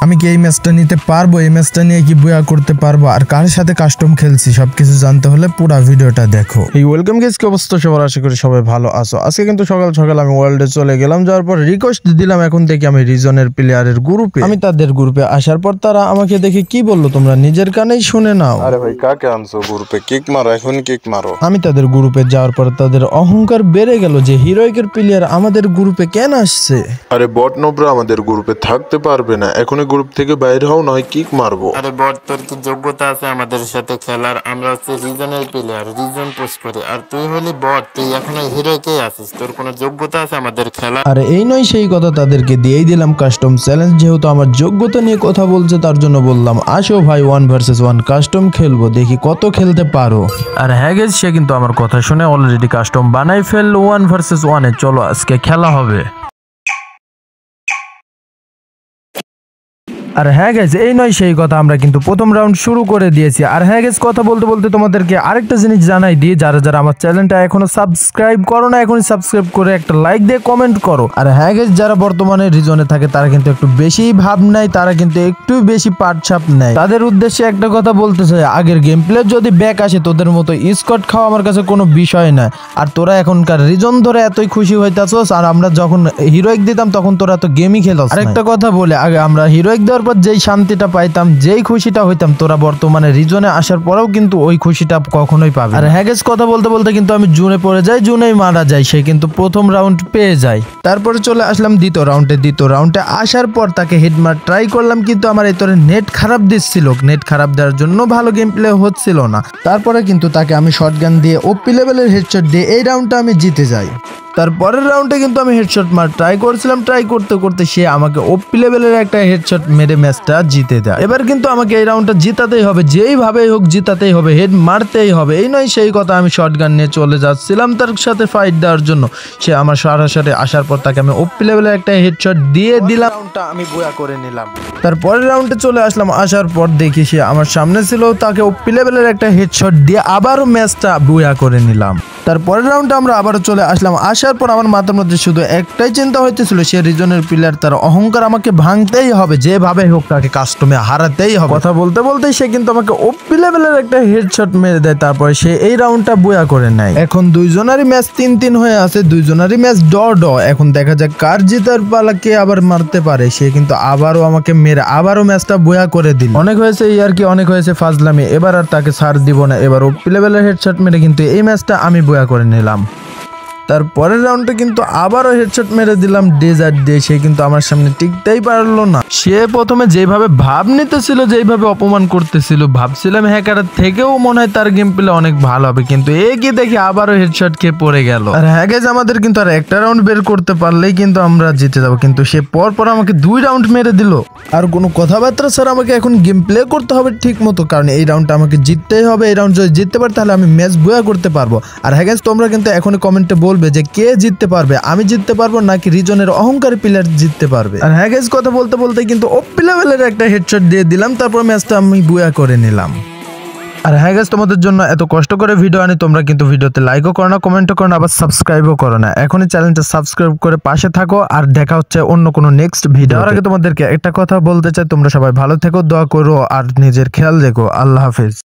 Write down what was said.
আমি কি এই ম্যাচটা নিতে পারবো, এই ম্যাচটা নিয়ে কি বুয়া করতে পারবো, আর কার সাথে কাস্টম খেলছি সবকিছু জানতে হলে পুরো ভিডিওটা দেখো। এই ওয়েলকাম গাইস, কি অবস্থা সবার? আশা করি সবাই ভালো আছো। আজকে কিন্তু সকাল সকাল আমি ওয়ার্ল্ডে চলে গেলাম, যাওয়ার পর রিকোয়েস্ট দিলাম এখন থেকে আমি রিজনের প্লেয়ারের গ্রুপে। আমি তাদের গ্রুপে আসার পর তারা আমাকে দেখে কি বললো তোমরা নিজের কানেই শুনে নাও। আরে ভাই কাকে আনছো গ্রুপে? কিক মারো, এখন কিক মারো। আমি তাদের গ্রুপে যাওয়ার পর তাদের অহংকার বেড়ে গেল যে হিরোইকের প্লেয়ার আমাদের গ্রুপে কেন আসছে। আরে বট নোবরা আমাদের গ্রুপে থাকতে পারবে না, এখন গ্রুপ থেকে বাইরে হও, নয় কিক মারবো। আরে বট, তোর কি যোগ্যতা আছে আমাদের সাথে খেলার? আমরা হচ্ছে রিজনের প্লেয়ার, রিজন পোস্ট করি, আর তুই হলি বট, তুই এখনো হিরোকে আছিস, তোর কোনো যোগ্যতা আছে আমাদের খেলা? আরে এই নয় সেই কথা, তাদেরকে দিয়েই দিলাম কাস্টম চ্যালেঞ্জ। যেহেতু আমার যোগ্যতা নিয়ে কথা বলছে তার জন্য বললাম আসো ভাই 1 ভার্সেস 1 কাস্টম খেলবো, দেখি কত খেলতে পারো। আর হ্যাঁ গাইস, সে কিন্তু আমার কথা শুনে অলরেডি কাস্টম বানাই ফেললো 1 ভার্সেস 1 এ। চলো আজকে খেলা হবে। আর হ্যাঁ গাইস, এই নয় সেই কথা, আমরা কিন্তু প্রথম রাউন্ড শুরু করে দিয়েছি। আর হ্যাঁ গাইস, কথা বলতে বলতে তোমাদেরকে আরেকটা জিনিস জানাই দিই, যারা যারা আমার চ্যানেলটা এখনো সাবস্ক্রাইব করো না, এখনই সাবস্ক্রাইব করে একটা লাইক দিয়ে কমেন্ট করো। আর হ্যাঁ গাইস, যারা বর্তমানে রিজনে থাকে তারা কিন্তু একটু বেশি ভাব নেয়, তারা কিন্তু একটু বেশি পাটছাপ নেয়। তাদের উদ্দেশ্যে একটা কথা বলতে চাই, আগের গেম প্লে যদি ব্যাক আসে তোদের মতো স্কট খাওয়া আমার কাছে কোনো বিষয় না। আর তোরা এখনকার রিজন ধরে এতই খুশি হইতাছস, আর আমরা যখন হিরোইক দিতাম তখন তোরা তো গেমই খেলছ। আরেকটা কথা বলে, আগে আমরা হিরোইক দেওয়ার পর যেই শান্তিটা পাইতাম, যেই খুশিটা হইতাম, তোরা বর্তমানে রিজনে আসার পরেও কিন্তু ওই খুশিটা কখনোই পাবে। আর হ্যাঁ গাইস, কথা বলতে বলতে কিন্তু আমি জুনে পড়ে যাই, জুনেই মারা যায়। সে কিন্তু প্রথম রাউন্ড পেয়ে যায়। তারপরে চলে আসলাম দ্বিতীয় রাউন্ডে। দ্বিতীয় রাউন্ডে আসার পর তাকে হেডমার ট্রাই করলাম, কিন্তু আমার এই তোরে নেট খারাপ দিচ্ছিল। নেট খারাপ দেওয়ার জন্য ভালো গেম প্লে হচ্ছিল না। তারপরে কিন্তু তাকে আমি শটগান দিয়ে ওপি লেভেলের হেডশট দিয়ে এই রাউন্ডটা আমি জিতে যাই। তারপরের রাউন্ডে কিন্তু আমি হেডশট মার ট্রাই করছিলাম, ট্রাই করতে করতে সে আমাকে ওপি লেভেলের একটা হেডশট মেরে ম্যাচটা জিতে দেয়। এবার কিন্তু আমাকে এই রাউন্ডটা জিতাতেই হবে, যেইভাবেই হোক জিতাতেই হবে, হেড মারতেই হবে। এই নয় সেই কথা, আমি শটগান নিয়ে চলে যাচ্ছিলাম তার সাথে ফাইট দেওয়ার জন্য। সে আমার সাথে আসার পর তাকে আমি ওপি লেভেলের একটা হেডশট দিয়ে দিলাম, রাউন্ডটা আমি বয়া করে নিলাম। তারপরের রাউন্ডে চলে আসলাম, আসার পর দেখি সে আমার সামনে ছিল, তাকে ওপি লেভেলের একটা হেডশট দিয়ে আবারও ম্যাচটা বয়া করে নিলাম। তারপরের রাউন্ডে আমরা আবারও চলে আসলাম। আসার পর আমার মাথার মধ্যে শুধু একটাই চিন্তা হইতেছিল, সে রিজনের প্লেয়ার, তার অহংকার আমাকে ভাঙতেই হবে, যেভাবে হোক তাকে কাস্টমে হারাতেই হবে। কথা বলতে বলতেই সে কিন্তু আমাকে ওপি লেভেলের একটা হেডশট মেরে দেয়। তারপরে সে এই রাউন্ডটা বয়া করে নেয়। এখন দুইজনারই ম্যাচ 3-3 হয়ে আছে, দুইজনারই ম্যাচ ড। এখন দেখা যাক কার জিতার পালা, কে আবার মারতে পারে। সে কিন্তু আবারও আমাকে মেরে আবারও ম্যাচটা বয়া করে দিল। অনেক হয়েছে আর কি, অনেক হয়েছে ফাজলামি, এবার আর তাকে ছাড় দিব না। এবার ওপি লেভেলের হেডশট মেরে কিন্তু এই ম্যাচটা আমি বয়া করে নিলাম। তারপরের রাউন্ডে কিন্তু আবারও হেডশট মেরে দিলাম ডেজার্ট দিয়ে। সে কিন্তু আমার সামনে টিকতেই পারলো না। সে প্রথমে যেভাবে ভাব নিতেছিল, যেভাবে অপমান করতেছিল, ভাবছিলাম হ্যাকারের থেকেও মনে হয় তার গেম প্লে অনেক ভালো হবে, কিন্তু এ কি দেখি আবারও হেডশট খেয়ে পড়ে গেল। আর হ্যাঁ গাইস, আমাদের কিন্তু আর একটা রাউন্ড বের করতে পারলেই কিন্তু আমরা জিতে যাবো, কিন্তু সে পর আমাকে 2 রাউন্ড মেরে দিল। আর কোনো কথাবার্তা স্যার, আমাকে এখন গেম প্লে করতে হবে ঠিক মতো, কারণ এই রাউন্ডটা আমাকে জিততেই হবে। এই রাউন্ড যদি জিততে পারি তাহলে আমি ম্যাচ বয়া করতে পারবো। আর হ্যাঁ গাইস, তোমরা কিন্তু এখনই কমেন্টে বলবে যে কে জিততে পারবে, আমি জিততে পারবো নাকি রিজনের অহংকারী প্লেয়ার জিততে পারবে। আর হ্যাঁ গাইস, কথা বলতে বলতে কিন্তু ওপি লেভেলের একটা হেডশট দিয়ে দিলাম, তারপর ম্যাচটা আমি বয়া করে নিলাম। আর হ্যাঁ গাইস, তোমাদের জন্য এত কষ্ট করে ভিডিও আনি, তোমরা কিন্তু ভিডিওতে লাইকও করো না, কমেন্টও করো না, আবার সাবস্ক্রাইবও করো না। এখনই চ্যানেলটা সাবস্ক্রাইব করে পাশে থাকো, আর দেখা হচ্ছে অন্য কোনো নেক্সট ভিডিও। আর আগে তোমাদেরকে একটা কথা বলতে চাই, তোমরা সবাই ভালো থেকো, দোয়া করো, আর নিজের খেয়াল রেখো। আল্লাহ হাফেজ।